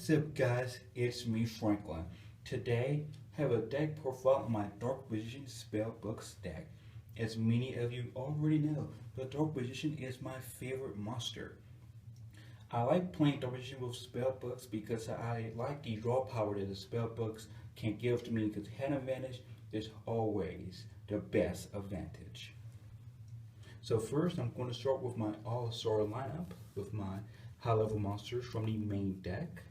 What's up guys, it's me Franklin. Today I have a deck profile on my Dark Magician Spellbooks deck. As many of you already know, the Dark Magician is my favorite monster. I like playing Dark Magician with Spellbooks because I like the draw power that the Spellbooks can give to me, because hand advantage is always the best advantage. So first I'm going to start with my all-star lineup with my high-level monsters from the main deck.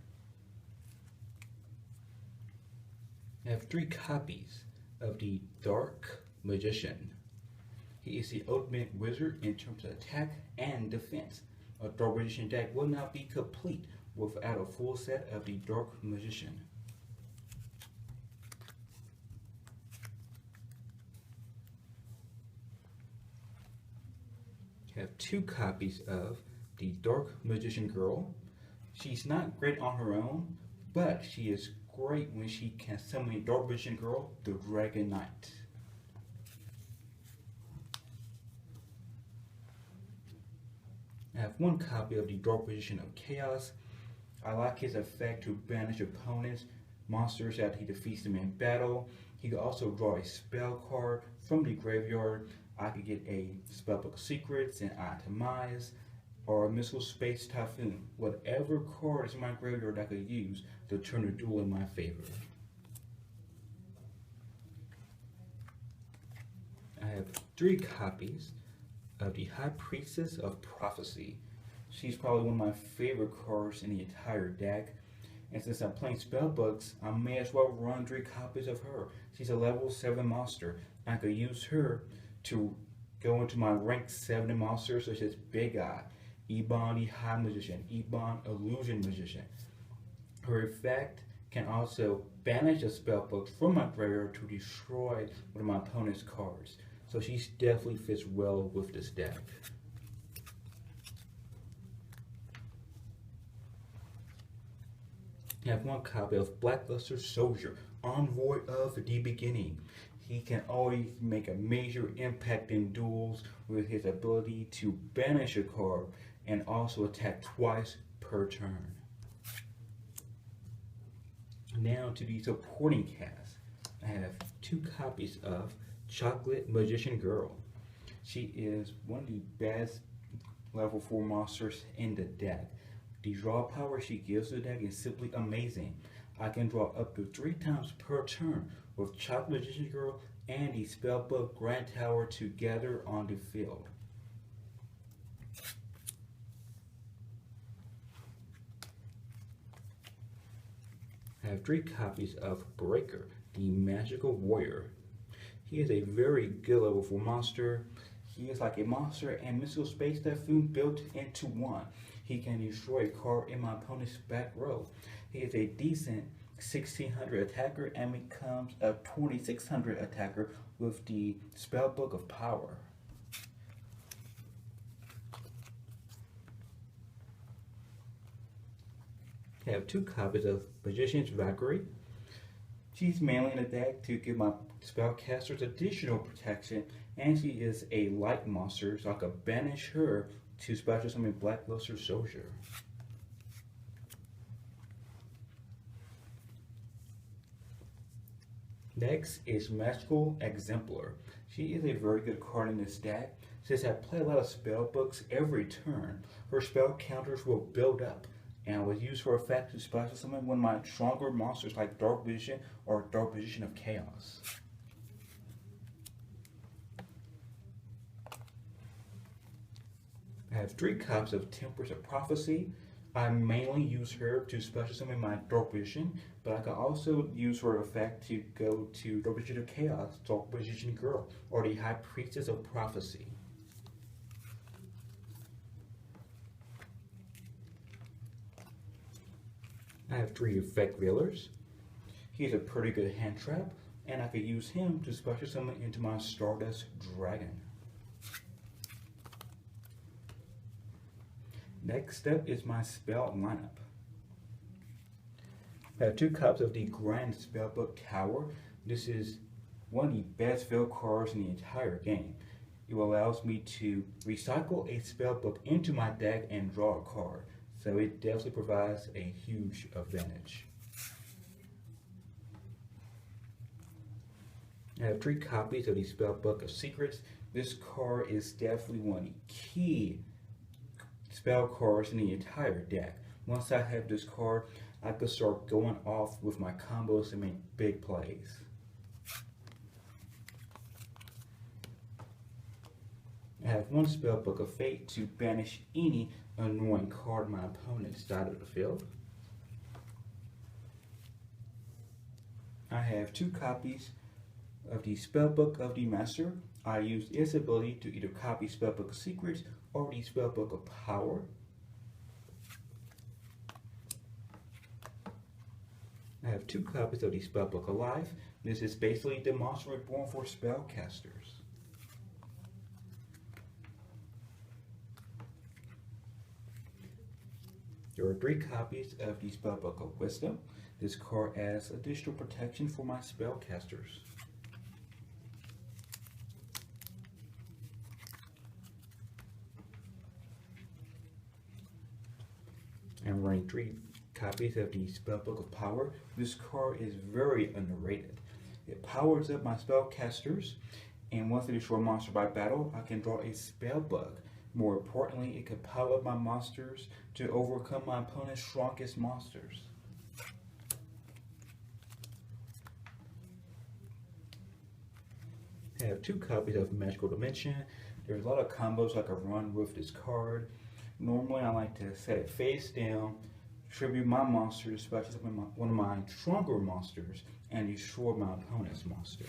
I have 3 copies of the Dark Magician. He is the ultimate wizard in terms of attack and defense. A Dark Magician deck will not be complete without a full set of the Dark Magician. I have 2 copies of the Dark Magician Girl. She's not great on her own, but she is great when she can summon Dark Magician Girl, the Dragon Knight. I have 1 copy of the Dark Magician of Chaos. I like his effect to banish opponents, monsters that he defeats them in battle. He can also draw a spell card from the graveyard. I could get a Spellbook Secrets and Itemize, or a Missile Space Typhoon. Whatever card is in my graveyard I could use to turn the duel in my favor. I have 3 copies of the High Priestess of Prophecy. She's probably one of my favorite cards in the entire deck. And since I'm playing Spellbooks, I may as well run 3 copies of her. She's a level 7 monster. I could use her to go into my rank 70 monsters such as Big Eye, Ebon the High Magician, Ebon Illusion Magician. Her effect can also banish a spellbook from my graveyard to destroy one of my opponent's cards. So she definitely fits well with this deck. I have 1 copy of Blackluster Soldier, Envoy of the Beginning. He can always make a major impact in duels with his ability to banish a card and also attack twice per turn. Now to the supporting cast. I have 2 copies of Chocolate Magician Girl. She is one of the best level 4 monsters in the deck. The draw power she gives the deck is simply amazing. I can draw up to 3 times per turn with Chocolate Magician Girl and the Spellbook Grand Tower together on the field. I have 3 copies of Breaker, the Magical Warrior. He is a very good level 4 monster. He is like a monster and Missile Space Typhoon built into one. He can destroy a card in my opponent's back row. He is a decent 1600 attacker and becomes a 2600 attacker with the Spellbook of Power. I have 2 copies of Magician's Valkyrie. She's mainly in the deck to give my Spellcasters additional protection, and she is a light monster, so I could banish her to special summon Blackluster Soldier. Next is Magical Exemplar. She is a very good card in this deck. Since I play a lot of Spellbooks every turn, her spell counters will build up, and was used for effect to special summon one of my stronger monsters like Dark Magician or Dark Magician of Chaos. I have 3 copies of Temperance of Prophecy. I mainly use her to special summon my Dark Magician, but I can also use her effect to go to Dark Magician of Chaos, Dark Magician Girl, or the High Priestess of Prophecy. I have 3 Effect Veilers. He's a pretty good hand trap, and I could use him to special summon into my Stardust Dragon. Next up is my spell lineup. I have 2 copies of the Grand Spellbook Tower. This is one of the best field cards in the entire game. It allows me to recycle a spellbook into my deck and draw a card. so it definitely provides a huge advantage. I have 3 copies of the Spellbook of Secrets. This card is definitely one of the key spell cards in the entire deck. Once I have this card, I could start going off with my combos and make big plays. I have 1 Spellbook of Fate to banish any annoying card my opponent's side of the field. I have 2 copies of the Spellbook of the Master. I use its ability to either copy Spellbook of Secrets or the Spellbook of Power. I have 2 copies of the Spellbook of Life. This is basically the monster reborn for Spellcasters. There are 3 copies of the Spellbook of Wisdom. This card adds additional protection for my Spellcasters. I'm running 3 copies of the Spellbook of Power. This card is very underrated. It powers up my Spellcasters, and once I destroy a monster by battle, I can draw a Spellbook. More importantly, it can power up my monsters to overcome my opponent's strongest monsters. I have 2 copies of Magical Dimension. There's a lot of combos I can run with this card. Normally, I like to set it face down, tribute my monsters, especially one of my stronger monsters, and destroy my opponent's monster.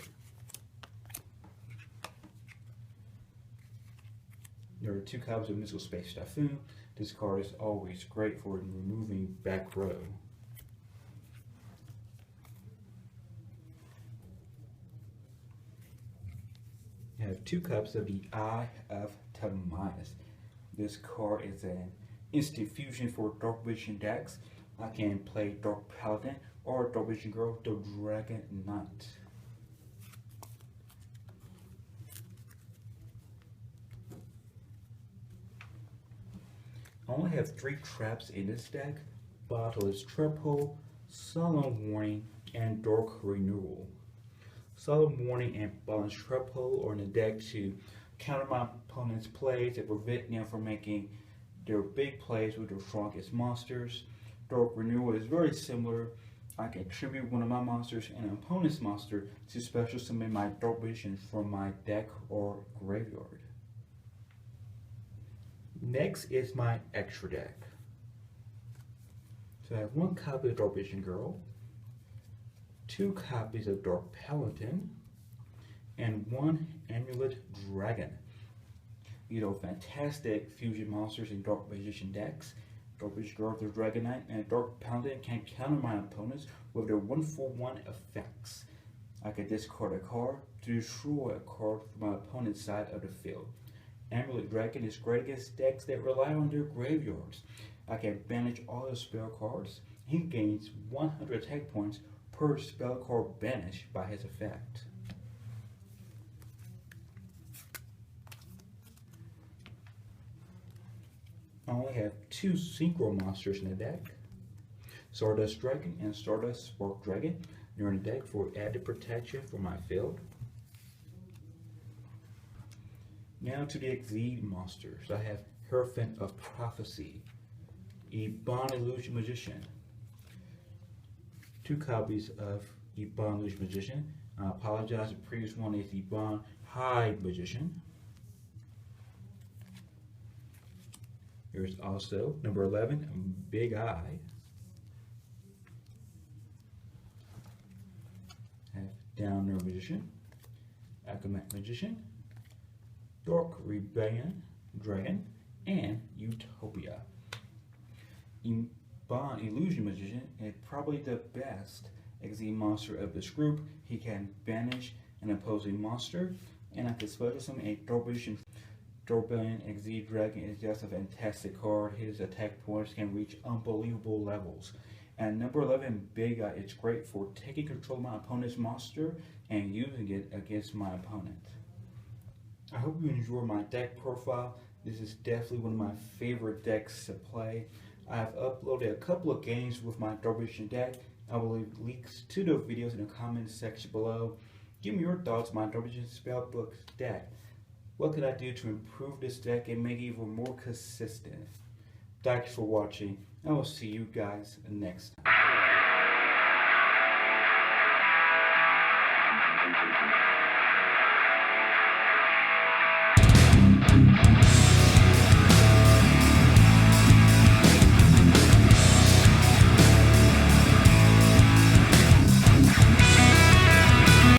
There are 2 copies of Mystical Space Typhoon. This card is always great for removing back row. I have 2 copies of the Eye of Timaeus. This card is an instant fusion for Dark Vision decks. I can play Dark Paladin or Dark Vision Girl, the Dragon Knight. I only have 3 traps in this deck: Bottomless Trap Hole, Solemn Warning, and Dark Renewal. Solemn Warning and Bottomless Trap Hole are in the deck to counter my opponent's plays and prevent them from making their big plays with their strongest monsters. Dark Renewal is very similar. I can tribute one of my monsters and an opponent's monster to special summon my Dark Vision from my deck or graveyard. Next is my extra deck. So I have 1 copy of Dark Vision Girl, 2 copies of Dark Paladin, and 1 Amulet Dragon. You know, fantastic fusion monsters in Dark Magician decks. Dark Vision Girl, the Dragon Knight, and Dark Paladin can counter my opponents with their 1-for-1 effects. I can discard a card to destroy a card from my opponent's side of the field. Amulet Dragon is great against decks that rely on their graveyards. I can banish all the spell cards. He gains 100 attack points per spell card banished by his effect. I only have 2 synchro monsters in the deck: Stardust Dragon and Stardust Spark Dragon. They're in the deck for added protection for my field. Now to the Exceed monsters. I have Hierophant of Prophecy, Ebon Illusion Magician, 2 copies of Ebon Illusion Magician. I apologize, the previous one is Ebon High Magician. There's also number 11, Big Eye. I have Downer Magician, Acolyte Magician, Dark Rebellion Dragon, and Utopia. Ebon Illusion Magician is probably the best Exceed monster of this group. He can banish an opposing monster, and I can special summon a Dark Vision. Rebellion Exceed Dragon is just a fantastic card. His attack points can reach unbelievable levels. And number 11, Big Eye, it's great for taking control of my opponent's monster and using it against my opponent. I hope you enjoy my deck profile. This is definitely one of my favorite decks to play. I have uploaded a couple of games with my Darvision deck. I will leave links to those videos in the comments section below. Give me your thoughts on my Darvision Spellbooks deck. What can I do to improve this deck and make it even more consistent? Thanks for watching. I will see you guys next time.